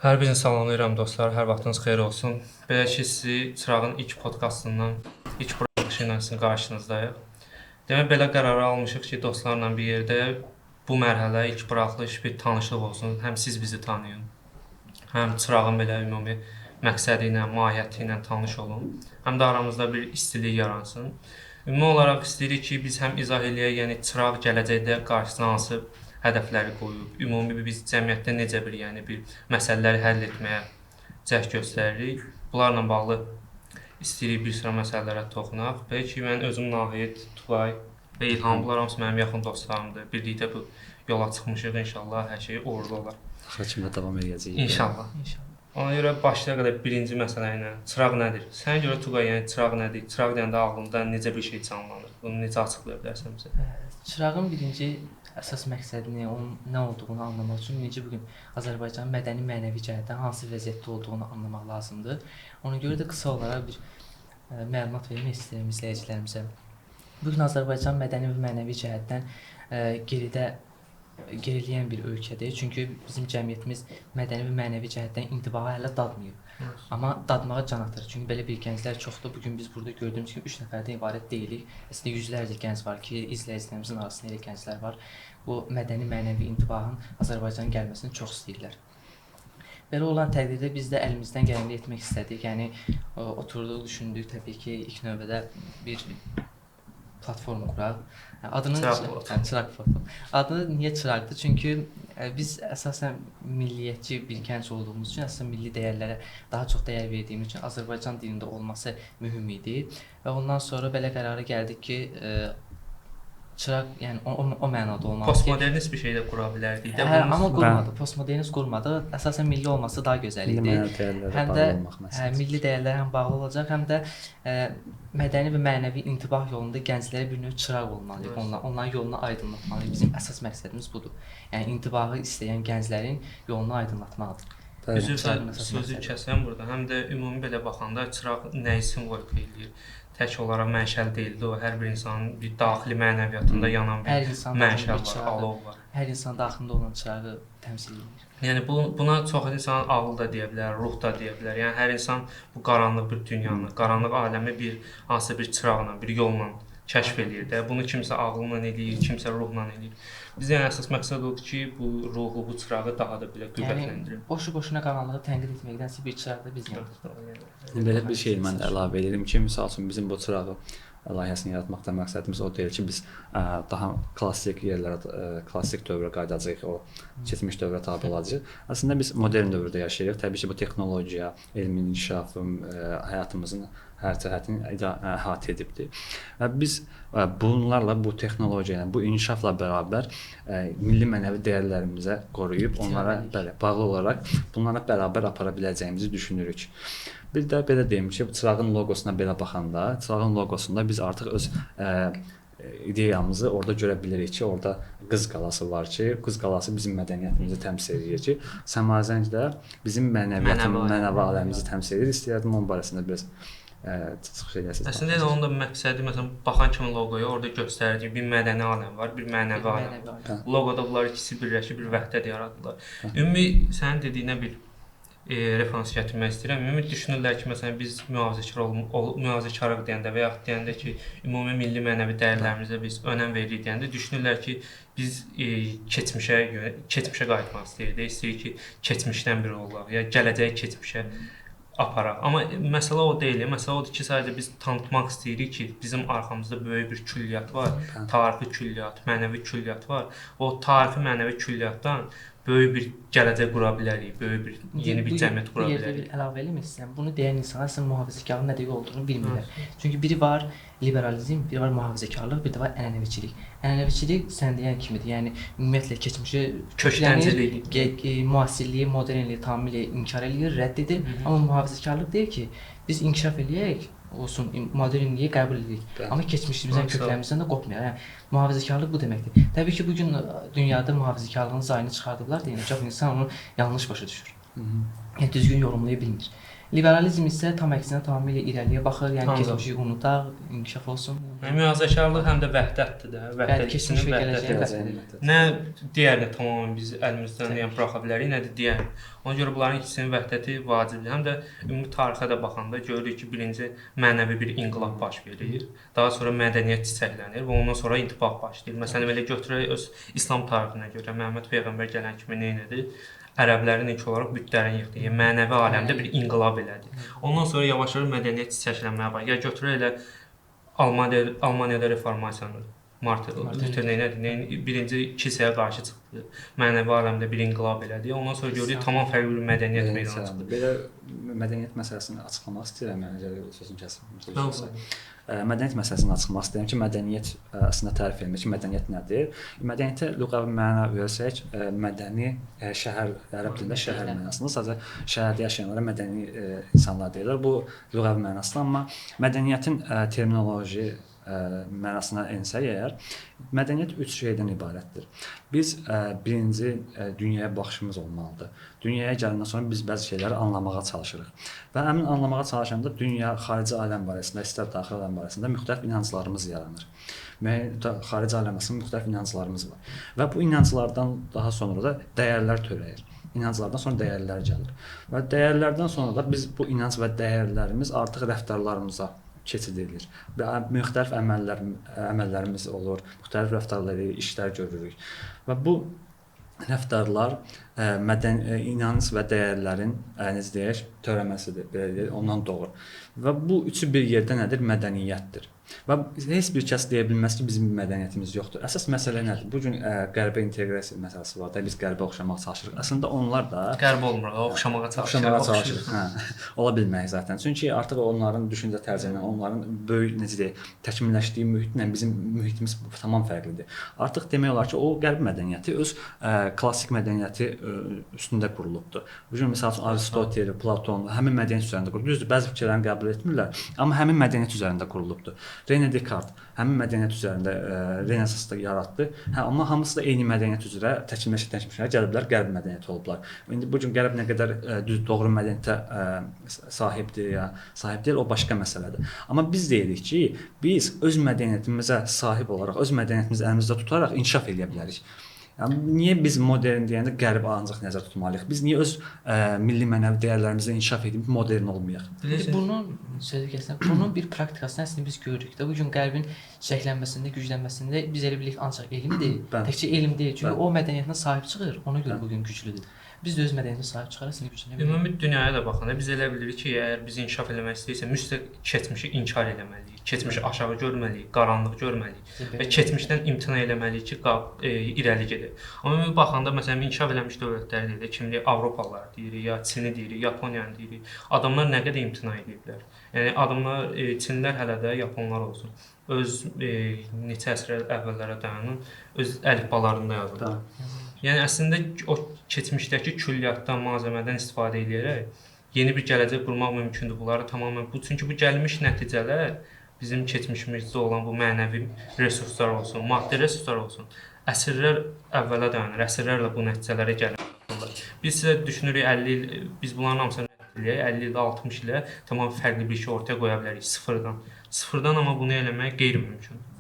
Hər birini salamlayıram dostlar. Hər vaxtınız xeyir olsun. Belə ki, sizi Çırağın ilk podkastından, ilk buraxılışı ilə sizin qarşınızdayıq. Demək belə qərarı almışıq ki, dostlarla bir yerdə bu mərhələ ilk buraxılış bir tanışlıq olsun. Həm siz bizi tanıyın, həm Çırağın belə ümumi məqsədi ilə, mahiyyəti ilə tanış olun. Həm də aramızda bir istilik yaransın. Ümumi olaraq istəyirik ki, biz həm izah eləyək, yəni Çıraq gələcəkdə qarşısına hansı hədəfləri qoyub, ümumi biz cəmiyyətdə necə bir məsələləri həll etməyə cəhd göstəririk. Bunlarla bağlı istəyirik bir sıra məsələlərə toxunaq. Belə ki, mən özüm Nahid, Tugay və İlham, bunlar hamısı mənim yaxın dostlarımdır. Birlikdə bu yola çıxmışıq, inşallah hər şey uğurlu olar. Hakimlə davam edəcəyik. İnşallah. Ona görə başlayaq qədər birinci məsələ ilə Çıraq nədir? Sənə görə Tugay, yəni Çıraq nədir? Çıraq deyəndə ağlında necə bir şey canlanır? Bunu necə açıqlaya bilərsən bizə? Çırağın birinci əsas məqsədini, onun nə olduğunu anlamaq üçün necə bu gün Azərbaycanın mədəni mənəvi cəhətdən hansı vəziyyətdə olduğunu anlamaq lazımdır. Ona görə də qısa olaraq bir məlumat vermək istəyirəm izləyicilərimizə. Bu gün Azərbaycan mədəni və mənəvi cəhətdən geriləyən bir ölkədir. Çünki bizim cəmiyyətimiz mədəni və mənəvi cəhətdən intibaha hələ dadmayıb. Amma dadmağa can atır. Çünki belə bir gənclər çoxdur. Bu gün biz burada gördüyümüz kimi 3 nəfərdən ibarət deyilik. Əslində yüzlərcə gənc var ki, izləyicilərimizin arasında elə gənclər var. Bu mədəni mənəvi intibahın Azərbaycanın gəlməsini çox istəyirlər. Belə olan təqdirdə biz də əlimizdən gələni etmək istədik. Yəni oturduq, düşündük təbii ki, ilk növbədə bir platform quraq. Adını Çıraq platformu. Adı niyə Çıraqdır? Çünki biz əsasən milliyyətçi bir gənc olduğumuz üçün, əsasən milli dəyərlərə daha çox dəyər verdiyimiz üçün Azərbaycan dilində olması mühüm idi və ondan sonra belə qərara gəldik ki, Çıraq, yəni o mənada olmalı ki, postmodernist bir şey də qura bilərdik də. Amma qurmadı. Postmodernist qurmadı. Əsasən milli olması daha gözəl idi. Həm də milli dəyərlərə həm bağlı olacaq, həm də mədəni və mənəvi intibah yolunda gənclərə bir növ çıraq olmalıyıq. Onların yolunu aydınlatmalıyıq. Bizim əsas məqsədimiz budur. Yəni intibahı istəyən gənclərin yolunu aydınlatmaqdır. Sözü kəsəm burada. Həm də ümumi belə baxanda çıraq nəyi simvolik eləyir? Tək olaraq mənşəl deyildi o. Hər bir insanın bir daxili mənəviyyatında yanan bir mənşəl var, alov var. Hər insan daxilində olan çırağı təmsil edir. Yəni buna çox insan ağıl da deyə bilər, ruh da deyə bilər. Yəni hər insan bu qaranlıq bir dünyanı, qaranlıq aləmi bir hansısa bir çıraqla, bir yolla kəşf eləyir də. Bunu kimsə ağılla eləyir, kimsə ruhla eləyir. Bizə yəni əsas məqsəd odur ki, bu ruhu, bu çırağı daha da belə qüvvətləndirir. Yəni boşu-boşuna qaranlığı tənqid etməkdənsə bir çıraq da biz yandırdıq. Belə bir şey mən də əlavə edirəm ki, məsəl üçün bizim bu çırağı layihəsini yaratmaqda məqsədimiz o deyil ki, biz daha klassik yerlərə, klassik dövrə qayıdacağıq, o keçmiş dövrə tabe olacağıq. Əslində biz modern dövrdə yaşayırıq. Təbii ki, bu texnologiya, elmin inkişafı həyatımızın hər cəhətini əhatə edibdir. Və biz bunlarla, bu texnologiya ilə, bu inkişafla bərabər milli mənəvi dəyərlərimizə qoruyub, onlara bağlı olaraq bunlara bərabər apara biləcəyimizi düşünürük. Bir də belə deyim ki, çırağın loqosuna belə baxanda, çırağın loqosunda biz artıq öz ideyamızı orada görə bilirik ki, orada qız qalası var ki, qız qalası bizim mədəniyyətimizi təmsil edir ki, Səmazəng də bizim mənəvi aləmimizi təmsil edir. İstəyərdim onun barəsində biraz çıxış edəsiniz. Əslində elə onun da məqsədi, məsələn, baxan kimi loqoya orada göstərir ki, bir mədəni aləm var, bir mənəvi aləm var. Loqoda bunlar ikisi birləşib bir vəhdət yaratdılar. Ümumi sənin dediyinə bir referans gətirmək istəyirəm. Ümumi düşünürlər ki, məsələn, biz mühafizəkarlıq deyəndə və yaxud deyəndə ki, ümumi milli mənəvi dəyərlərimizə biz önəm veririk deyəndə düşünürlər ki, biz keçmişə qayıtmaq istəyirik ki, keçmişdən biri olaq, ya gələcəyi keçmişə aparaq. Amma məsələ o deyil. Məsələ odur ki, sadəcə biz tanıtmaq istəyirik ki, bizim arxamızda böyük bir külliyyat var, tarixi külliyyat, mənəvi külliyyat var. O tarixi mənəvi külliyyatdan böyük bir gələcək qura bilərik, böyük bir yeni bir cəmiyyət qura bilərik. Bu yerdə bir əlavə eləmək istəyirəm. Bunu deyən insanlar əslində mühafizəkarlığın nə demək olduğunu bilmirlər. Çünki biri var liberalizm, biri var mühafizəkarlıq, bir də var ənənəviçilik. Ənənəviçilik sən deyən kimidir. Yəni ümumiyyətlə keçmişi kökləndirir, müasirliyi, modernliyi tamamilə inkar edir, rədd edir. Amma mühafizəkarlıq deyir ki, biz inkişaf eləyək, olsun, modernliyi qəbul edirik. Amma keçmişimizdən, köklərimizdən də qopmayaq. Yəni mühafizəkarlıq bu deməkdir. Təbii ki, bu gün dünyada mühafizəkarlığın zayını çıxardıblar deyə çox insan onu yanlış başa düşür. Yəni düzgün yorumlaya bilmir. Liberalizm isə tam əksinə tamamilə irəliyə baxır, yəni Anladım. keçmişi unudaq, inkişaf olsun. Mühafizəkarlıq həm də vəhdətdir də. Bəli, keçmiş və gələcəyin Gələcəyin vəhdəti. Nə digərini tamamilə biz əlimizdən yəni buraxa bilərik, nə də digərini. Ona görə bunların ikisinin vəhdəti vacibdir. Həm də ümumi tarixə də baxanda görürük ki, birinci mənəvi bir inqilab baş verir, daha sonra mədəniyyət çiçəklənir və ondan sonra intibah başlayır. Məsələn, belə götürək öz İslam tarixinə görə Məhəmməd peyğəmbər gələn kimi nə etdi? Ərəblərin ilk olaraq bütlərini yıxdı. Yəni mənəvi aləmdə bir inqilab elədi. Ondan sonra yavaş-yavaş mədəniyyət çiçəklənməyə başladı. Ya götürək elə Almaniyada reformasiyanı Martin Luther nədir? Birinci kilsəyə qarşı çıxdı. Mənəvi aləmdə bir inqilab elədi. Ondan sonra gördük tamam fərqli bir mədəniyyət meydana çıxdı. Belə mədəniyyət məsələsini açıqlamaq istəyirəm, yəni sözün kəsilməsin. Mədəniyyət məsələsini açıqlamaq istəyirəm ki, mədəniyyət əslində tərif edilir ki, mədəniyyət nədir? Mədəniyyətə lüğəvi məna versək, mədəni şəhər, ərəb dilində şəhər mənasında sadəcə şəhərdə yaşayanlara mədəni insanlar deyirlər. Bu lüğəvi mənasında, amma mədəniyyətin terminoloji mənasına ensək əgər, mədəniyyət 3 şeydən ibarətdir. Biz birinci dünyaya baxışımız olmalıdır. Dünyaya gələndən sonra biz bəzi şeyləri anlamağa çalışırıq. Və həmin anlamağa çalışanda dünya, xarici aləm barəsində, istər daxili aləm barəsində müxtəlif inanclarımız yaranır. Xarici aləm barəsində müxtəlif inanclarımız var. Və bu inanclardan daha sonra da dəyərlər törəyir. İnanclardan sonra dəyərlər gəlir. Və dəyərlərdən sonra da biz bu inanc və dəyərlərimiz artıq rəftarlarımıza keçid edilir. Müxtəlif əməllərimiz olur, müxtəlif rəftarları, işlər görürük. Və bu rəftarlar inanc və dəyərlərin necə deyək, törəməsidir, belə deyək, ondan doğur. Və bu üçü bir yerdə nədir? Mədəniyyətdir. Və heç bir kəs deyə bilməz ki, bizim mədəniyyətimiz yoxdur. Əsas məsələ nədir? Bu gün qərbə inteqrasiya məsələsi var da, biz qərbə oxşamağa çalışırıq. Əslində onlar da qərb olmur, oxşamağa çalışırıq. Ola bilmək zaten. Çünki artıq onların düşüncə tərzindən, onların böyük necə deyək, təkmilləşdiyi mühitlə bizim mühitimiz tamam fərqlidir. Artıq demək olar ki, o qərb mədəniyyəti öz klassik mədəniyyəti üstündə qurulubdur. Bu gün məsəl üçün Aristotel, Platon həmin mədəniyyət üzərində qurulubdur. Düzdür, bəzi fikirlərini qəbul etmirlər, amma həmin mədəniyyət üzərində qurulubdur. René Descartes həmin mədəniyyət üzərində Renesansda yaratdı. Amma hamısı da eyni mədəniyyət üzrə təkmilləşmişlər, gəliblər qərb mədəniyyəti olublar. İndi bu gün qərb nə qədər düz doğru mədəniyyətə sahibdir ya, sahib deyil, o başqa məsələdir. Amma biz deyirik ki, biz öz mədəniyyətimizə sahib olaraq, öz mədəniyyətimizi əlimizdə tutaraq inkişaf edə bilərik. Yəni niyə biz modern deyəndə qərbi ancaq nəzərdə tutmalıyıq? Biz niyə öz milli mənəvi dəyərlərimizə inkişaf edib modern olmayaq? Bunun bir praktikasını əslində biz görürük də. Bu gün qərbin şəklənməsində, güclənməsində biz elə bilirik ancaq elm deyil. Təkcə elm deyil. Çünki o mədəniyyətinə sahib çıxır. Ona görə bu gün güclüdür. Biz də öz mədəniyyətinə sahib çıxarıq, əslində güclənə bilərik. Ümumi dünyaya da baxanda biz elə bilirik ki, əgər biz inkişaf eləmək istəyirsə, mütləq keçmişi inkar etməliyik. Keçmişi aşağı görməliyik, qaranlıq görməliyik və keçmişdən imtina etməliyik ki, irəli gedək. Ümumi baxanda məsələn inkişaf eləmiş dövlətlər deyirik, kimi Avropalılar deyirik, ya Çini deyirik, Yaponiyanı deyirik. Adamlar nə qədər imtina ediblər. Yəni adamlar Çinlər hələ də Yaponlar olsun. Öz neçə əsr əvvəllərə dayanan öz əlifbalarında yazılır. Yəni əslində o keçmişdəki külliyyatdan, malzəmədən istifadə edərək yeni bir gələcək qurmaq mümkündür. Bunları tamamilə çünki bu gəlmiş nəticələr bizim keçmişimizdə olan bu mənəvi resurslar olsun, maddi resurslar olsun, əsrlər əvvələ dayanır. Əsrlərlə bu nəticələrə gəlir. Biz sizə düşünürük 50 il biz bunların hamısını 50 il, 60 ilə tamam fərqli bir şey ortaya qoya bilərik sıfırdan. Sıfırdan amma bunu eləmək qeyri-mümkündür.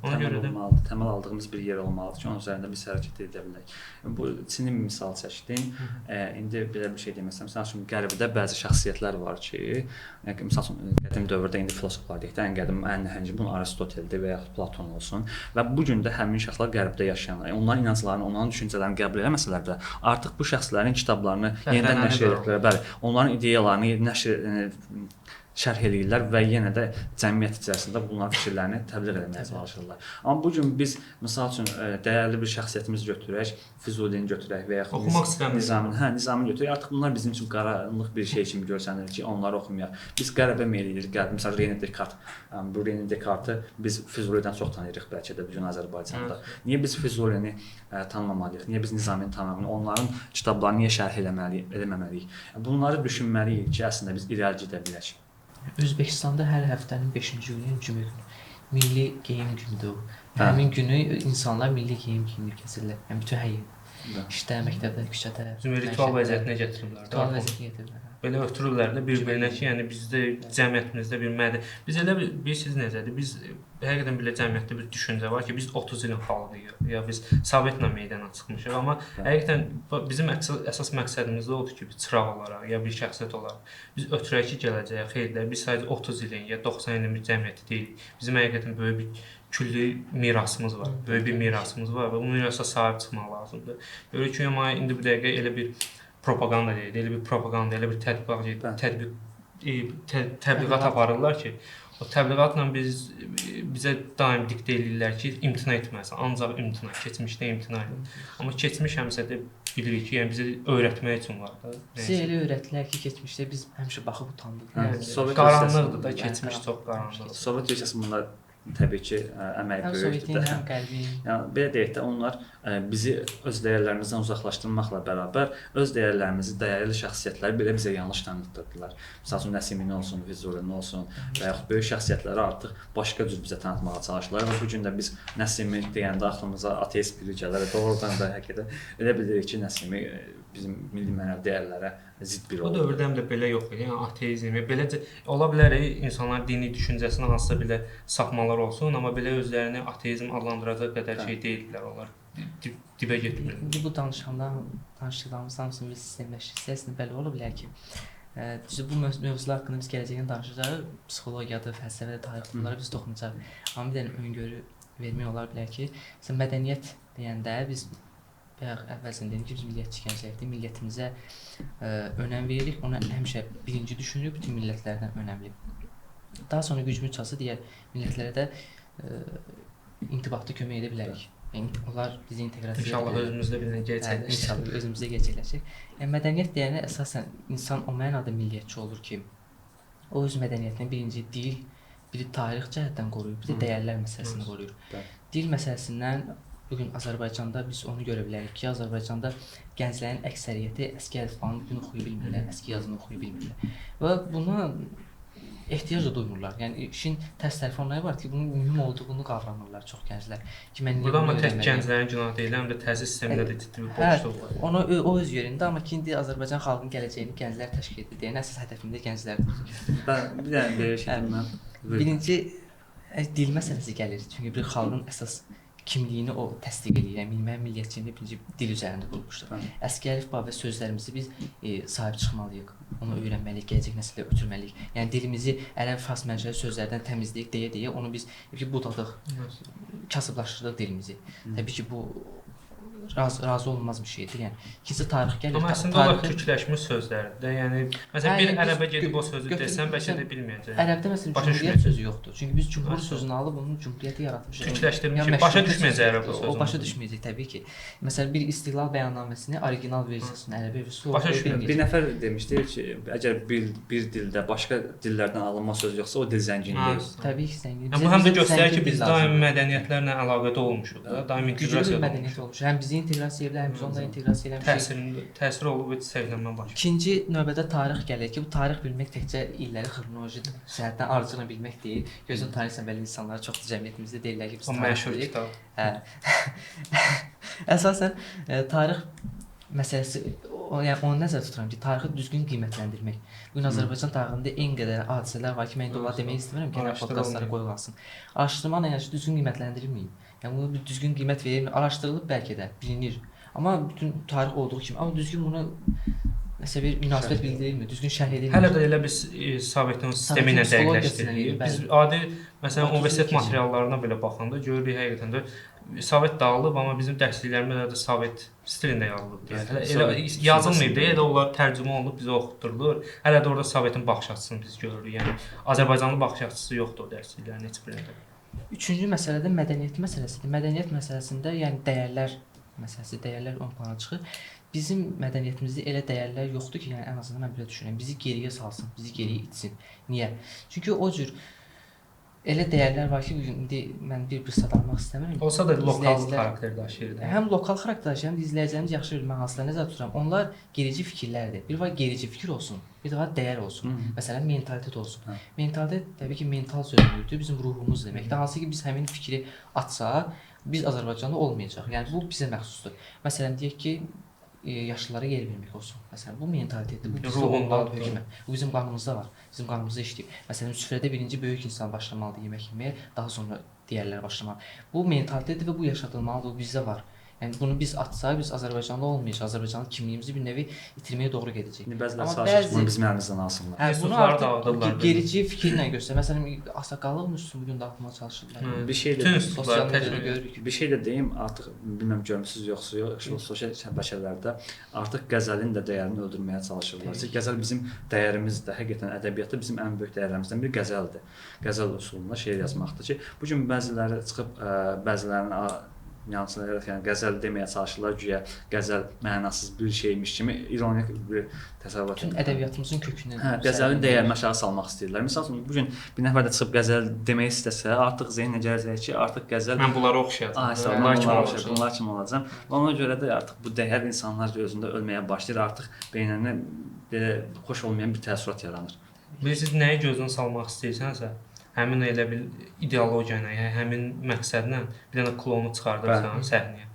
Ona görə də təməl aldığımız bir yer olmalıdır ki, onun üzərində biz hərəkət edə bilək. Bu Çini bir misal çəkdim. İndi belə bir şey deməsəm, məsəl üçün qərbdə bəzi şəxsiyyətlər var ki, məsəl üçün qədim dövrdə indi filosoflar deyək də, ən qədim, ən nəhəngi bunun Aristoteldir və yaxud Platon olsun və bu gün də həmin şəxslər qərbdə yaşayanlar, onların inanclarını, onların düşüncələrini qəbul etməsələr də, artıq bu şəxslərin kitablarını yenidən nəşr edirlər, bəli, onların ideyalarını şərh eləyirlər və yenə də cəmiyyət içərisində bunların fikirlərini təbliğ etməyə çalışırlar. Amma bu gün biz məsəl üçün dəyərli bir şəxsiyyətimizi götürək, Füzulini götürək və yaxud Nizamini götürək. Artıq bunlar bizim üçün qaranlıq bir şey kimi görsənir ki, onları oxumayaq. Biz qəribə meyl edirik. Məsələn René Descartes, bu René Descartes biz Füzulidən çox tanıyırıq bəlkə də bu gün Azərbaycanda. Niyə biz Füzulini tanımamalıyıq? Niyə biz Nizamini tanımamalıyıq? Onların kitablarını niyə şərh eləməməliyik? Bunları düşünməliyik ki, əslində biz irəli gedə bilək. Özbəkistanda hər həftənin 5-ci günü cümə günü milli geyim günüdür. Həmin günü insanlar milli geyim geyinir, keçirlər. Yəni bütün hər yer. İşdə, məktəbdə, küçədə. Bizim ritual vəziyyətinə gətiriblər. Ritual vəziyyətinə gətiriblər. Belə ötürürlər də bir-birinə ki, yəni bizdə cəmiyyətimizdə bir biz elə bilirsiniz necədir? Biz həqiqətən belə cəmiyyətdə bir düşüncə var ki, biz 30 ilin xalqıyıq, ya biz Sovetlə meydana çıxmışıq, amma həqiqətən bizim əsas məqsədimiz də odur ki, biz çıraq olaraq ya bir şəxsiyyət olaraq biz ötürək ki, gələcəyə xeyirlər. Biz sadəcə 30 ilin ya 90 ilin bir cəmiyyəti deyilik. Bizim həqiqətən böyük bir külli mirasımız var, böyük bir mirasımız var və bu mirasa sahib çıxmaq lazımdır. Görürük ki, amma indi bu dəqiqə elə bir propaganda deyil, elə bir propaganda, elə bir təbliğat aparırlar ki, o təbliğatla bizə daim diktə edirlər ki, imtina etməlisən, ancaq imtina, keçmişdə imtina edin. Amma keçmiş həmişə də bilirik ki, yəni bizə öyrətmək üçün var da. Sizə elə öyrətdilər ki, keçmişdə biz həmişə baxıb utandıq. Qaranlıqdır da, keçmiş çox qaranlıqdır. Sovet Rusiyası bunlar təbii ki, əmək böyükdür də. Həm qəlbi. Yəni belə deyək də, onlar bizi öz dəyərlərimizdən uzaqlaşdırmaqla bərabər öz dəyərlərimizi, dəyərli şəxsiyyətləri belə bizə yanlış tanıtdırdılar. Məsəl üçün Nəsimini olsun, Füzulini olsun və yaxud böyük şəxsiyyətləri artıq başqa cür bizə tanıtmağa çalışırlar və bu gün də biz Nəsimi deyəndə axlımıza ateist biri gələr. Doğrudan da həqiqətən elə bilirik ki, Nəsimi bizim milli mənəvi dəyərlərə zidd bir O oldu. dövrdə həm də belə yox idi. Yəni ateizm, beləcə ola bilər insanlar dini düşüncəsinə hansısa belə sapmalar olsun, amma belə özlərini ateizm adlandıracaq qədər şey deyildilər onlar. Dibə getmir. İndi bu danışdıqlarımız hamısını biz sistemləşdirsək, belə ola bilər ki, düzdür, bu mövzular haqqında biz gələcəkdə danışacağıq. Psixologiyadır, fəlsəfədir, tarix bunlara biz toxunacağıq. Amma bir dənə öngörü vermək olar bilər ki, məsələn mədəniyyət deyəndə biz bayaq əvvəlcədən dedik ki, biz milliyyətçi gənclərdir, milliyyətimizə önəm veririk, ona həmişə birinci düşünürük, bütün millətlərdən önəmli. Daha sonra gücümüz çatsa digər millətlərə də intibatda kömək edə bilərik. Yəni onlar bizi inteqrasiya edə İnşallah bilər. özümüzdə bir gələcək. İnşallah özümüzə gələcək. Yəni mədəniyyət deyəndə əsasən insan o mənada milliyyətçi olur ki, o öz mədəniyyətini birinci dil, biri tarix cəhətdən qoruyur, bir də dəyərlər məsələsini qoruyur. Dil məsələsindən bu gün Azərbaycanda biz onu görə bilərik ki, Azərbaycanda gənclərin əksəriyyəti əski əlifbanı bugün oxuya bilmirlər, əski yazını oxuya bilmirlər. Və buna ehtiyac da duymurlar. Yəni işin tərs tərəfi onlara var ki, bunun mühüm olduğunu qavramırlar çox gənclər. Ki mən burada amma tək gənclərin günahı deyil, həm də təhsil sistemində də ciddi bir boşluq var. Onu o öz yerində, amma ki indi Azərbaycan xalqının gələcəyini gənclər təşkil edir. Yəni əsas hədəfim də gənclərdir. Bir dənə belə şey mən. Birinci dil məsələsi gəlir. Çünki bir xalqın əsas kimliyini o təsdiq edir. Yəni mənim milliyyətçiliyim birinci dil üzərində qurulmuşdur. Əski əlifba və sözlərimizi biz sahib çıxmalıyıq. Onu öyrənməliyik, gələcək nəsillə ötürməliyik. Yəni dilimizi ərəb fars mənşəli sözlərdən təmizləyib deyə onu biz budadıq, kasıblaşdırdıq dilimizi. Təbii ki bu razı olunmaz bir şeydir. Yəni ikinci tarix gəlir. Amma əslində o türkləşmiş sözlərdir də. Yəni məsələn bir ərəbə gedib o sözü desən bəlkə də bilməyəcək. Ərəbdə məsələn cümhuriyyət sözü yoxdur. Çünki biz cümhur sözünü alıb onun cümhuriyyəti yaratmışıq. Türkləşdirmişik. Başa düşməyəcək ərəb sözü. O başa düşməyəcək təbii ki. Məsələn bir istiqlal bəyannaməsini orijinal versiyasını ərəbə versiyasını başa düşməyəcək. Bir nəfər demişdi ki, əgər bir dildə başqa dillərdən alınma söz yoxsa o dil zəngin deyil. Təbii ki, zəngin. Bu həm də göstərir ki, biz daim mədəniyyətlərlə əlaqədə olmuşuq da, daim inteqrasiya mədəniyyət olmuş. Həm bizi inteqrasiya edir, həm biz onları inteqrasiya eləmişik. Təsir olub və səviyyələnmə başlayır. İkinci növbədə tarix gəlir ki, bu tarix bilmək təkcə illəri xronoloji cəhətdən ardıcılla bilmək deyil. Gözün tarixsən belə insanlar çoxdur cəmiyyətimizdə deyirlər ki, biz o məşhur kitab. Əsasən tarix məsələsi yəni onu nəzərdə tuturam ki, tarixi düzgün qiymətləndirmək. Bu gün Azərbaycan tarixində eyni qədər hadisələr var ki, mən indi onları demək istəmirəm ki, yəni podkastlara qoyulsın. Araşdırma ilə düzgün qiymətləndirilməyib. Yəni bunu bir düzgün qiymət verilmir. Araşdırılıb bəlkə də bilinir. Amma bütün tarix olduğu kimi, amma düzgün buna nəsə bir münasibət bildirilmir, düzgün şərh edilmir. Hələ də elə biz Sovetin sistemi ilə dəqiqləşdiririk. Biz adi məsələn universitet materiallarına belə baxanda görürük həqiqətən də Sovet dağılıb, amma bizim dərsliklərimizdə də Sovet stilində yazılıb. Elə yazılmayıb da, elə onlar tərcümə olunub bizə oxutdurulur. Hələ də orada Sovetin baxış açısını biz görürük. Yəni Azərbaycanlı baxış açısı yoxdur o dərsliklərin heç birində. Üçüncü məsələ də mədəniyyət məsələsidir. Mədəniyyət məsələsində yəni dəyərlər məsələsi, dəyərlər ön plana çıxır. Bizim mədəniyyətimizdə elə dəyərlər yoxdur ki, yəni ən azından mən belə düşünürəm, bizi geriyə salsın, bizi geriyə itsin. Niyə? Çünki o cür elə dəyərlər var ki, indi mən bir sadallamaq istəmirəm. Olsa da lokal xarakter daşıyır. Həm lokal xarakter daşıyır, həm də izləyicilərimiz yaxşı bilir mən hansılar nəzərdə tuturam. Onlar gerici fikirlərdir. Bir var gerici fikir olsun, bir də var dəyər olsun. Məsələn, mentalitet olsun. Mentalitet təbii ki, mental sözlükdür, bizim ruhumuz deməkdir. Hansı ki biz həmin fikri atsaq, biz Azərbaycanda olmayacaq. Yəni bu bizə məxsusdur. Məsələn deyək ki, yaşlılara yer vermək olsun. Məsələn, bu mentalitetdir, bu bizdə olan hökumət. Bu bizim qanımızda var. Bizim qanımızda işləyir. Məsələn, süfrədə birinci böyük insan başlamalıdır yemək yeməyə, daha sonra digərləri başlamalı. Bu mentalitetdir və bu yaşadılmalıdır, bu bizdə var. Yəni bunu biz atsaq, biz Azərbaycanda olmayacaq. Azərbaycanın kimliyimizi bir nevi itirməyə doğru gedəcək. Bəziləri çalışır bunu bizim əlimizdən alsınlar. Hə, bunu artıq gerici fikirlə göstər. Məsələn, ağsaqqallıq mövzusu bu gün dağıtmağa çalışırlar. Bir şey Bütün də üslubları təcrübə görürük. Bir şey də deyim, artıq bilməm görmüsüz yoxsa sosial şəbəkələrdə artıq qəzəlin də dəyərini öldürməyə çalışırlar. Çünki qəzəl bizim dəyərimizdir. Həqiqətən ədəbiyyatda bizim ən böyük dəyərlərimizdən biri qəzəldir. Qəzəl üsulunda şeir yazmaqdır ki, bu gün bəziləri çıxıb bəzilərinin yansıları, yəni qəzəl deməyə çalışırlar, güya qəzəl mənasız bir şeymiş kimi ironik bir təsəvvür Bütün ədəbiyyatımızın kökünü. Hə, qəzəlin dəyərini aşağı salmaq istəyirlər. Məsəl üçün bu gün bir nəfər də çıxıb qəzəl demək istəsə, artıq zehninə gələcək ki, artıq qəzəl mən bunlara oxşayacağam. Bunlar kimi olacam. Ona görə də artıq bu dəyər insanlar özündə ölməyə başlayır. Artıq beynində belə xoş olmayan bir təəssürat yaranır. Bilirsiniz, nəyi gözünə salmaq istəyirsənsə, həmin elə bir ideologiya ilə, yəni həmin məqsədlə bir dənə klonu çıxardırsan səhnəyə.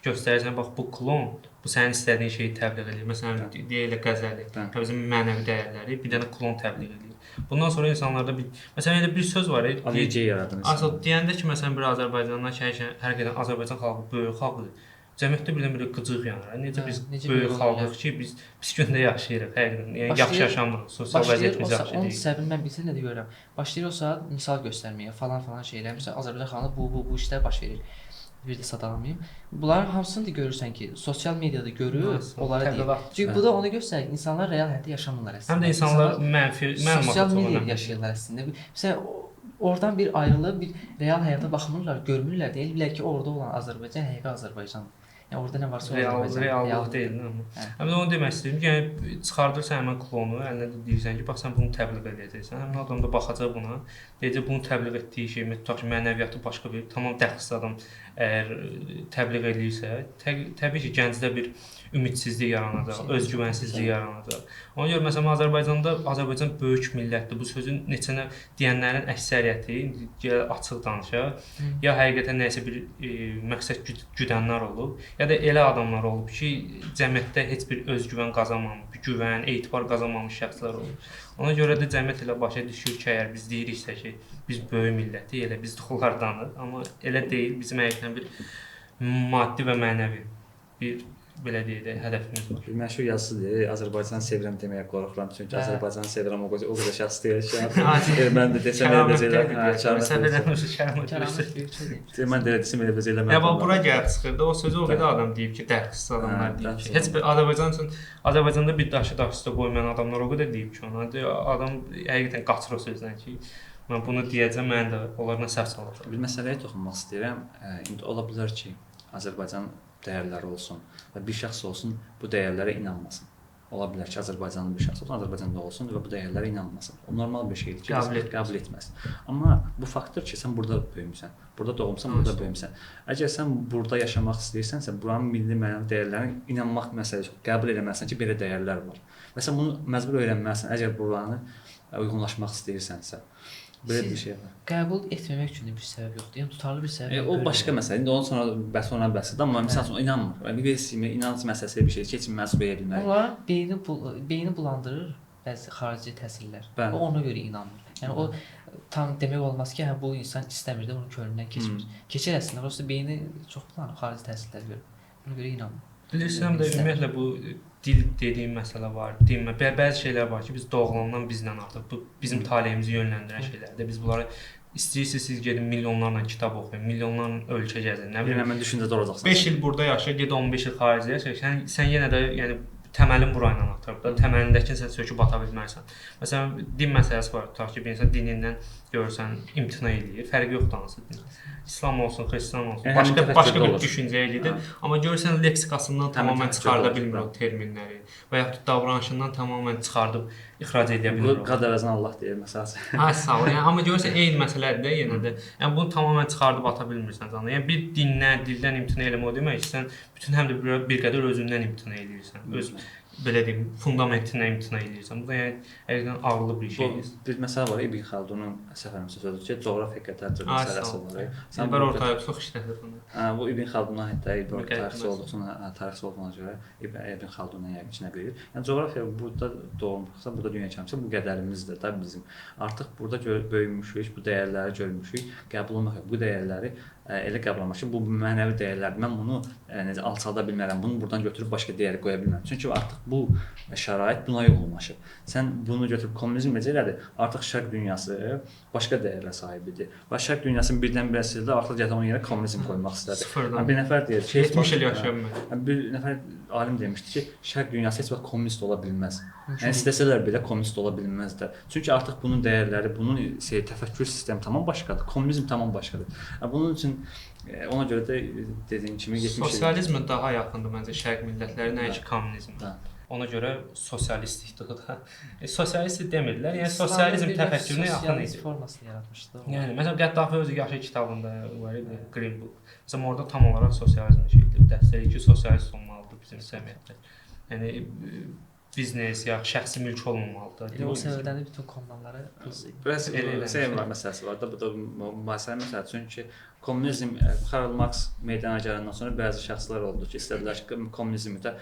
Göstərirsən, bax bu klon, bu sənin istədiyin şeyi təbliğ edir. Məsələn, deyilə qəzəli, bizim mənəvi dəyərləri bir dənə klon təbliğ edir. Bundan sonra insanlarda məsələn elə bir söz var, ideya yaradılır. Asıl deyəndə ki, məsələn bir Azərbaycandan hər gələn Azərbaycan xalqı böyük xalqdır. Cəmiyyətdə bir də qıcıq yanır. Necə biz böyük xalqıq ki, biz pis gündə yaşayırıq, həqiqətən. Yəni yaxşı yaşamırıq, sosial vəziyyətimiz yaxşı deyil. Onun səbəbini mən bilsən nədə görürəm. Başlayır o saat misal göstərməyə, falan şeylər. Məsələn, Azərbaycan xalqında bu işlər baş verir. Bir də sadalamayım. Bunların hamısını da görürsən ki, sosial mediada görür, onlara deyir. Çünki bu da onu göstərir. İnsanlar real həyatda yaşamırlar əslində. Həm də insanlar mənfi məlumat sosial mediada yaşayırlar əslində. Məsələn, oradan bir ayrılıb, bir real həyata baxmırlar, görmürlər. Deyirlər ki, orada olan Azərbaycan həqiqi Azərbaycandır. Yəni orada nə varsa reallıq deyil. Həm də onu demək istəyirəm ki, yəni çıxardırsan həmin klonu, əlinə də deyirsən ki, bax sən bunu təbliğ edəcəksən. Həmin adam da baxacaq buna. Deyəcək bunu təbliğ etdiyi şey, tutaq ki, mənəviyyatı başqa bir tamam dəxsiz adam əgər təbliğ edirsə, təbii ki, gəncdə bir ümidsizlik yaranacaq, özgüvənsizlik yaranacaq. Ona görə məsələn Azərbaycan böyük millətdir. Bu sözün neçənə deyənlərin əksəriyyəti açıq danışaq, ya həqiqətən nəsə bir məqsəd güdənlər olub, ya da elə adamlar olub ki, cəmiyyətdə heç bir özgüvən qazanmamış, güvən, etibar qazanmamış şəxslər olub. Ona görə də cəmiyyət elə başa düşür ki, əgər biz deyiriksə ki, biz böyük millətik, elə biz də onlardanıq, amma elə deyil. Bizim həqiqətən bir maddi və mənəvi bir belə deyək də hədəfimiz var. Bir məşhur yazısı deyir, Azərbaycanı sevirəm deməyə qorxuram, çünki Azərbaycanı sevirəm o qədər şəxs deyil ki. Mən də desəm elə deyəcəklər. Mən də desəm elə deyəcəklər. Ya bax bura gəlib çıxırdı. O sözü o qədər adam deyib ki, dərksiz adamlar deyib ki, heç bir Azərbaycanda bir daşı üstə qoymayan adamlar o qədər deyib ki, ona adam həqiqətən qaçır o sözdən ki, mən bunu deyəcəm, mən də onlarla səhv salacağam. Bir məsələyə toxunmaq istəyirəm. İndi ola bilər ki, Azərbaycan dəyərləri olsun və bir şəxs olsun bu dəyərlərə inanmasın. Ola bilər ki, Azərbaycanlı bir şəxs olsun, Azərbaycanda olsun və bu dəyərlərə inanmasın. O normal bir şeydir ki, qəbul etməz. Amma bu faktdır ki, sən burada böyümüsən, burada doğmusan, burada böyümüsən. Əgər sən burada yaşamaq istəyirsənsə, buranın milli mənəvi dəyərlərinə inanmaq məsələsi, qəbul etməlisən ki, belə dəyərlər var. Və sən bunu məcbur öyrənməlisən, əgər buranı uyğunlaşmaq istəyirsənsə. Belə bir şey var. Qəbul etməmək üçün bir səbəb yoxdur. Yəni tutarlı bir səbəb yoxdur. O başqa məsələ. İndi ondan sonra bəhsdir, amma məsəl üçün inanmır. Yəni inanc məsələsi bir şey keçinməz beyə bilmək. Onların beyni bulandırır bəzi xarici təsirlər. O ona görə inanmır. Yəni o tam demək olmaz ki, hə bu insan istəmir də onun könlündən keçmir. Keçir əslində, prosta beyni çox bulanır xarici təsirlərə görə. Ona görə inanmır. Bilirsən də ümumiyyətlə bu dil dediyim məsələ var. Bəzi şeylər var ki, biz doğulandan bizdən artıq bu bizim taleyimizi yönləndirən şeylərdir. Biz bunları istəyirsiniz siz gedin milyonlarla kitab oxuyun, milyonlarla ölkə gəzin. Nə bilim, mən düşüncədə olacaqsan. 5 il burada yaşa, ged 15 il xaricdə yaşa. Sən yenə də yəni təməlin bura ilə atır da, təməlindəki sən söküb ata bilmərsən. Məsələn, din məsələsi var. Tutaq ki, bir insan dinindən görsən imtina eləyir. Fərqi yoxdur hansı din. İslam olsun, xristian olsun, başqa bir düşüncəyə gedir. Amma görürsən leksikasından tamamilə çıxarda bilmir o terminləri və yaxud davranışından tamamilə çıxardıb ixrac edə bilmir. Bu qadəvəzən Allah deyir məsələn. Ha, sağ ol. Yəni amma görürsən eyni məsələdir də yenə də. Yəni bunu tamamilə çıxardıb ata bilmirsən canım. Yəni bir dindən, dildən imtina eləmək o demək ki, sən bütün həm də bir qədər özündən imtina eləyirsən. Öz belə deyim, fundamentindən imtina edirsən. Bu da yəni həqiqətən ağırlı bir Bu şeydir. bir məsələ var, İbn Xaldunun səfərimizdə sözüdür ki, coğrafiya qədərdir məsələsi var. Sən bir ortaya çox işlədir bunu. Bu İbn Xalduna aid də, tarixçi olduğuna görə İbn Xaldunun yəqin içinə bilir. Yəni coğrafiya burada doğulmuşsa, burada dünya kəmsə bu qədərimizdir də bizim. Artıq burada böyümüşük, bu dəyərləri görmüşük, qəbul olmaq, bu dəyərləri elə qəbul etmək ki, bu mənəvi dəyərlərdir. Mən bunu necə alçalda bilmərəm, bunu buradan götürüb başqa dəyəri qoya bilmərəm. Çünki artıq bu şərait buna yoğunlaşıb. Sən bunu götürüb kommunizm necə elədi? Artıq şərq dünyası başqa dəyərlərə sahibdir. Və şərq dünyasının birdən-birə sildi, artıq gətirib onun yerinə kommunizm qoymaq istədi. Sıfırdan. Bir nəfər deyir ki, 70 il yaşayıb. Bir nəfər alim demişdi ki, şərq dünyası heç vaxt kommunist ola bilməz. Yəni istəsələr belə kommunist ola bilməzlər. Çünki artıq bunun dəyərləri, bunun təfəkkür sistemi tamam başqadır. Kommunizm tamam başqadır. Bunun üçün ona görə də dediyim kimi 70 il sosializmə daha yaxındır məncə şərq millətləri, nəinki kommunizmə. Ona görə sosialistlikdir da. Sosialist demirlər. Yəni sosializm təfəkkürünə yaxın idi. Formasını yaratmışdı. Yəni məsələn Qəddafi özü yaşlı kitabında var idi, Green Book. Məsələn orada tam olaraq sosializm şeydir. Dəstəkli ki, sosialist olmalıdır bizim cəmiyyətdə. Yəni biznes ya şəxsi mülk olmamalıdır. O səbəbdən bütün kommunalları biraz sevmir məsələsi var da, bu da mübahisə məsələsi. Çünki kommunizm Karl Marx meydana gələndən sonra bəzi şəxslər oldu ki, istədilər ki, kommunizmi də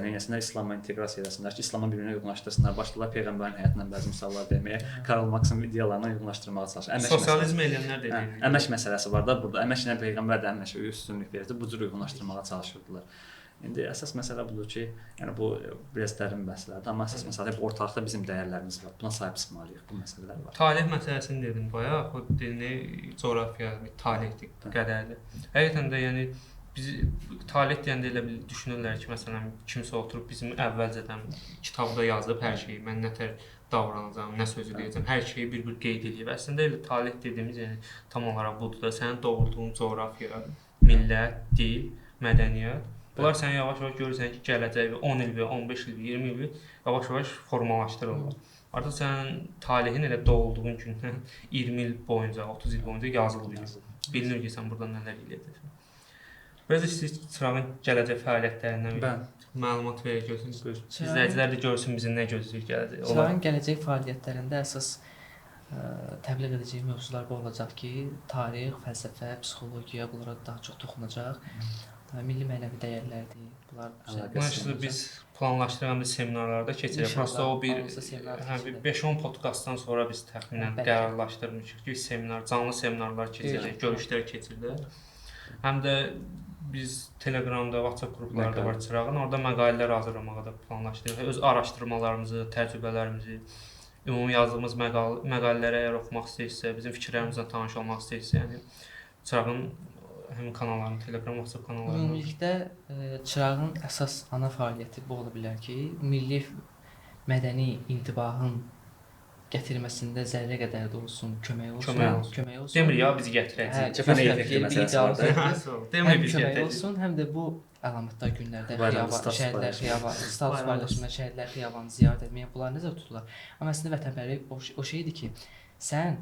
nəyəsinlər İslamla inteqrasiya eləsinlər ki, İslamı bir-birinə uyğunlaşdırsınlar. Başladılar peyğəmbərin həyatından bəzi misallar verməyə, Karl Marxın ideyalarına uyğunlaşdırmağa çalışır. Sosializm eləyənlər də deyir. Əmək məsələsi var da burada. Əməklə peyğəmbər də əməkə üstünlük verirdi. Bu cür uyğunlaşdırmağa çalışırdılar. İndi əsas məsələ budur ki, yəni bu biraz dərin məsələdir, amma əsas məsələ ortalıqda bizim dəyərlərimiz var. Buna sahib çıxmalıyıq, bu məsələlər var. Tarix məsələsini dedim bayaq, o dilini coğrafiya, tarixdir, qədərdir. Həqiqətən də yəni biz tarix deyəndə elə bil düşünürlər ki, məsələn kimsə oturub bizim əvvəlcədən kitabda yazıb hər şeyi, mən nətər davranacağam, nə sözü deyəcəm, hər şeyi bir-bir qeyd edib. Əslində elə tarix dediyimiz yəni tam olaraq budur da, sənin doğulduğun coğrafiya, millət, dil, mədəniyyət. Bunlar sən yavaş-yavaş görürsən ki, gələcək 10 il, 15 il, 20 il yavaş-yavaş formalaşdırılır. Artıq sənin tarihin elə doğulduğun gündən 20 il boyunca, 30 il boyunca yazılır. Bilinir ki, sən burada nələr eləyəcəksən. Biraz siz Çırağın gələcək fəaliyyətlərindən məlumat verəcəksiniz. İzləyicilər də görsün bizi nə gözləyir gələcək. Çırağın gələcək fəaliyyətlərində əsas təbliğ edəcəyi mövzular bu olacaq ki, tarix, fəlsəfə, psixologiya bunlara daha çox toxunacaq. Milli mənəvi dəyərlərdir. Bunlar biz planlaşdıran bir seminarlarda keçirək. Prosta o bir 5-10 podkastdan sonra biz təxminən qərarlaşdırmışıq ki, canlı seminarlar keçirək, görüşlər keçirdək. Həm də biz Telegramda, WhatsApp qruplarda var Çırağın, orada məqalələr hazırlamağı da planlaşdırırıq. Öz araşdırmalarımızı, təcrübələrimizi, ümumi yazdığımız məqalələri əgər oxumaq istəyirsə, bizim fikirlərimizlə tanış olmaq istəyirsə, yəni Çırağın həmin kanallarını, Telegram, WhatsApp kanallarını. Ümumilikdə Çırağın əsas ana fəaliyyəti bu ola bilər ki, milli mədəni intibahın gətirməsində zərrə qədər də olsun, kömək olsun. Demir ya bizi gətirəcək. Kəfənə effekti məsələsi var da. Demir bizi gətirəcək. Olsun, həm də bu əlamətdar günlərdə şəhidlər xiyabanı, status paylaşımı, şəhidlər xiyabanı ziyarət etməyə bunlar necə tutulur? Amma əslində vətənpərvərlik o şeydir ki, sən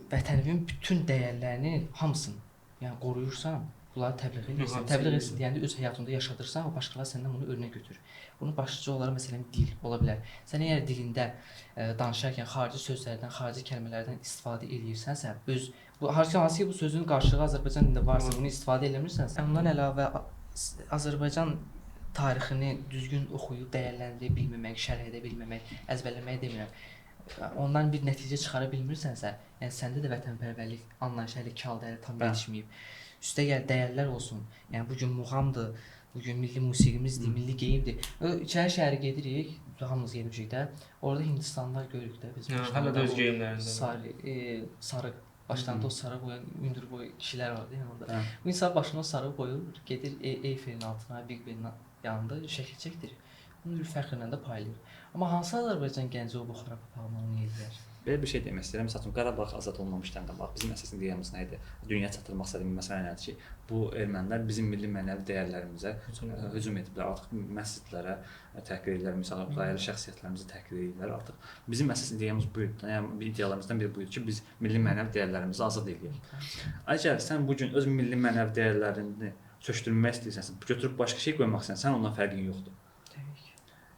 vətənin bütün dəyərlərinin hamısını yəni qoruyursan, bunları təbliğ edirsən. Təbliğ edirsən deyəndə öz həyatında yaşadırsan, o başqaları səndən bunu örnək götürür. Bunun başlıca olaraq məsələn dil ola bilər. Sən əgər dilində danışarkən xarici sözlərdən, xarici kəlmələrdən istifadə edirsənsə, hansı ki bu sözün qarşılığı Azərbaycan dilində varsa, bunu istifadə etmirsənsə, ondan əlavə Azərbaycan tarixini düzgün oxuyub dəyərləndirə bilməmək, şərh edə bilməmək, əzbərləmək demirəm. Ondan bir nəticə çıxara bilmirsənsə, yəni səndə də vətənpərvərlik anlayışı hələ kaldəri tam yetişməyib. Üstəgəl dəyərlər olsun. Yəni bu gün muğamdır, bu gün milli musiqimizdir, milli geyimdir. İçəri şəhəri gedirik, hamımız getmişik də. Orada Hindistanlılar görürük də biz. Hələ də öz geyimlərində. Sarı başlarında o sarı boyan, hündür boy kişilər vardı yəni orada. Bu insan başına sarı boyur, gedir Eyfelin altına, Big Benin yanında şəkil çəkdirir. Bunu bir fəxrlə də paylayır. Amma hansı Azərbaycan gənci o bu xarab palmanı edirlər? Belə bir şey demək istəyirəm. Məsələn, Qarabağ azad olmamışdan qabaq bizim əsas ideyamız nə idi? Dünya çatdırmaq istədiyimiz məsələ nədir ki, bu ermənilər bizim milli mənəvi dəyərlərimizə hücum ediblər. Artıq məscidlərə təhqir edirlər, misalən, ayrı şəxsiyyətlərimizi təhqir edirlər. Artıq bizim əsas ideyamız bu idi. Yəni ideyalarımızdan biri bu idi ki, biz milli mənəvi dəyərlərimizi azad edək. Əgər sən bu gün öz milli mənəvi dəyərlərini sökdürmək istəyirsənsə, götürüb başqa şey qoymaq istəyirsən, ondan fərqin yoxdur.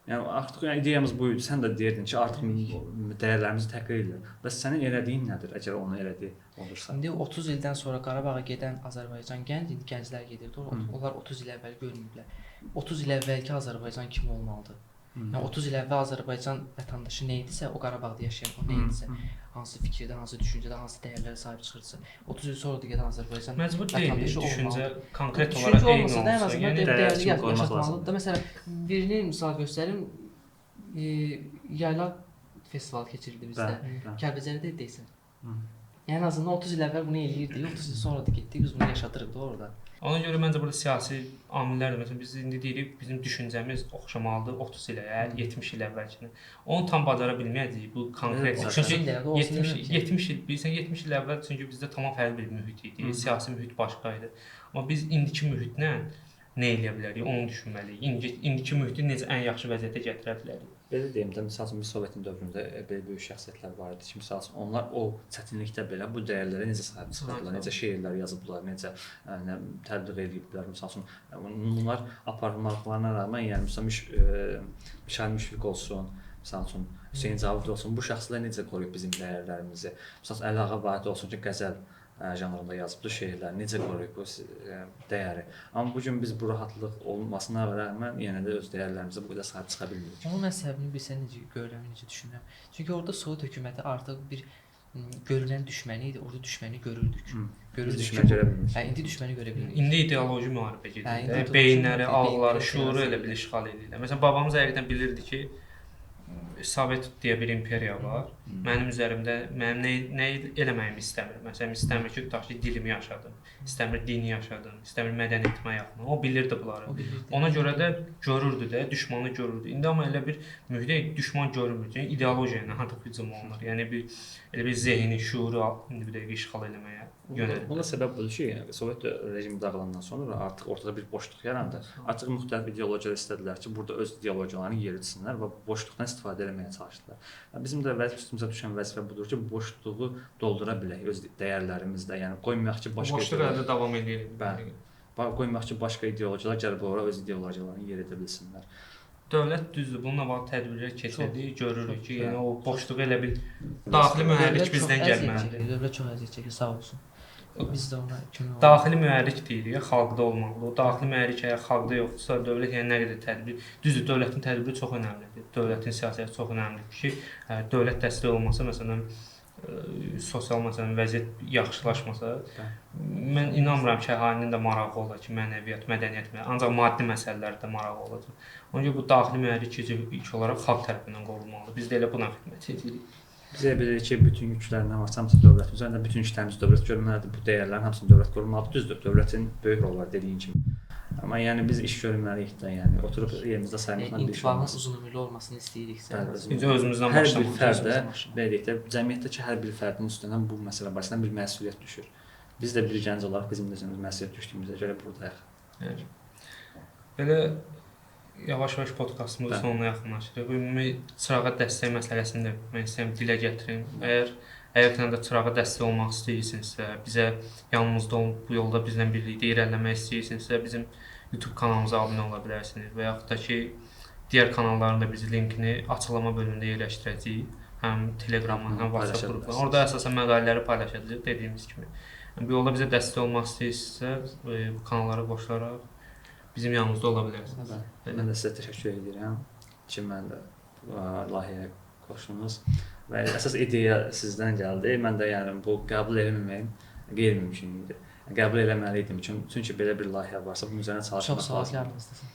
Yəni artıq yəni ideyamız bu idi. Sən də deyirdin ki, artıq dəyərlərimizi təqrir edirlər. Bəs sənin elədiyin nədir? Əgər onu elədi olursa. İndi 30 ildən sonra Qarabağa gedən Azərbaycan gənclər gedirdi. Onlar 30 il əvvəl görməyiblər. 30 il əvvəlki Azərbaycan kim olmalıdır? Yəni 30 il əvvəl Azərbaycan vətəndaşı nə idisə, o Qarabağda yaşayan o nə idisə, hansı fikirdə, hansı düşüncədə, hansı dəyərlərə sahib çıxırsa, 30 il sonra da gedən Azərbaycan məcbur deyil, düşüncə konkret düşüncə olaraq eyni olmasa da ən olsa, azından yəni dəyərli qoymaq yaşatmalıdır da. Məsələn, birini misal göstərim, yayla festivalı keçirildi bizdə. Kəlbəcərdə deyirsən. Yəni ən azından 30 il əvvəl bunu eləyirdik, 30 il sonra da getdik, biz bunu yaşadırıq da orada. Ona görə məncə burada siyasi amillər də, məsələn biz indi deyirik bizim düşüncəmiz oxşamalıdır 30 ilə, 70 il əvvəlkinə. Onu tam bacara bilməyəcəyik bu konkret. Çünki 70 il, bilirsən 70 il əvvəl çünki bizdə tamam fərqli bir mühit idi, siyasi mühit başqa idi. Amma biz indiki mühitlə nə edə bilərik, onu düşünməliyik. İndiki mühiti necə ən yaxşı vəziyyətə gətirə bilərik. Belə deyim də, məsəl üçün Sovetin dövründə belə böyük şəxsiyyətlər var idi ki, məsəl üçün onlar o çətinlikdə belə bu dəyərlərə necə sahib çıxırdılar, necə şeirlər yazıblar, necə təbliğ ediblər, məsəl üçün bunlar aparmaqlarına rəğmən, yəni məsələn Mişəl Müşfiq olsun, məsəl üçün Hüseyn Cavid olsun, bu şəxslər necə qoruyub bizim dəyərlərimizi, məsəl üçün Əli Ağa Vahid olsun ki, qəzəl janrında yazıbdı şeirlər, necə qoruyub bu dəyəri. Amma bu gün biz bu rahatlıq olmasına rəğmən yenə də öz dəyərlərimizə bu qədər sahib çıxa bilmirik. Onun mən səbəbini bilsən necə görürəm, necə düşünürəm. Çünki orada Sovet hökuməti artıq bir görünən düşməni idi. Orada düşməni görürdük. Biz düşməni görə bilmirik. İndi düşməni görə bilirik. İndi ideoloji müharibə gedir. Beyinləri, ağılları, şuuru elə bil işğal edirlər. Məsələn, babamız həqiqətən bilirdi ki, Sovet deyə bir imperiya var. Mənim üzərimdə mənim nə eləməyimi istəmir. Məsələn, istəmir ki, tutaq ki, dilimi yaşadım, istəmir dini yaşadım, istəmir mədəniyyətimə yaxın. O bilirdi bunları. Ona görə də görürdü də, düşmanı görürdü. İndi amma elə bir mühitdə düşman görmür. Yəni ideologiya ilə artıq hücum olunur. Yəni elə bir zehni, şuuru indi bir dəqiqə işğal eləməyə yönəlir. Buna səbəb budur ki, Sovet rejimi dağılandan sonra artıq ortada bir boşluq yarandı. Artıq müxtəlif ideologiyalar istədilər ki, burada öz ideologiyalarını yeritsinlər və bu boşluqdan istifadə etməyə çalışdılar. Bizim də üstümüzə düşən vəzifə budur ki, bu boşluğu doldura bilək öz dəyərlərimizlə. Yəni qoymayaq ki, başqa boşluq əldə davam edir. Bəli. Qoymayaq ki, başqa ideologiyalar gəlib ora öz ideologiyalarını yeridə bilsinlər. Dövlət düzdür, bununla bağlı tədbirlər keçirdik, görürük ki, yəni o boşluğu elə bil daxili mühərrik bizdən gəlməlidir. Dövlət çox əziyyət çəkir, sağ olsun. Biz də ona kömək olmalıyıq. Daxili mühərrik deyirik, xalqda olmalıdır. O daxili mühərrik əgər xalqda yoxdursa, dövlət yəni nə qədər tədbir, düzdür, dövlətin tədbiri çox önəmlidir. Dövlətin siyasəti çox önəmlidir ki, dövlət dəstəyi olmasa, məsələn, sosial məsələn vəziyyət yaxşılaşmasa, mən inanmıram ki, əhalinin də marağı olacaq ki, mənəviyyat, mədəniyyət, ancaq maddi məsələlərdə marağı olacaq. Ona görə bu daxili mühərrik ilk olaraq xalq tərəfindən qorunmalıdır. Biz də elə buna xidmət edirik. Biz elə bilirik ki, bütün yüklərindən varsa hamısı dövlətin üzərində, bütün işlərimiz dövlət görməlidir. Bu dəyərlərin hamısını dövlət qorumalıdır. Düzdür, dövlətin böyük rolu var dediyin kimi. Amma yəni biz iş görməliyik də, yəni oturub yerimizdə saymaqla bir iş olmaz. İntibahın uzun ömürlü olmasını istəyiriksə, biz özümüzdən hər bir fərdə, belə deyək də, cəmiyyətdəki hər bir fərdin üstündən bu məsələ barəsində bir məsuliyyət düşür. Biz də bir gənc olaraq bizim də məsuliyyət düşdüyümüzə görə buradayıq. Yəni belə yavaş-yavaş podkastımızın sonuna yaxınlaşırıq. Ümumi çırağa dəstək məsələsini də mən istəyirəm dilə gətirim. Əgər həqiqətən də çırağa dəstək olmaq istəyirsinizsə, bizə yanımızda olub bu yolda bizlə birlikdə irəliləmək istəyirsinizsə, bizim YouTube kanalımıza abunə ola bilərsiniz və yaxud da ki, digər kanalların da biz linkini açıqlama bölümündə yerləşdirəcəyik. Həm Telegramdan, həm WhatsApp qruplarından. Orada əsasən məqalələri paylaşacağıq dediyimiz kimi. Bu yolda bizə dəstək olmaq istəyirsinizsə, bu kanallara qoşularaq bizim yanımızda ola bilərsiniz. Mən də sizə təşəkkür edirəm ki, mən də layihəyə qoşdunuz və əsas ideya sizdən gəldi. Mən də yəni bu qəbul etməməyim qeyri-mümkün idi. Qəbul etməliydim çünki belə bir layihə varsa bunun üzərində çalışmaq lazımdır. Çox sağ ol, yanınızdasan.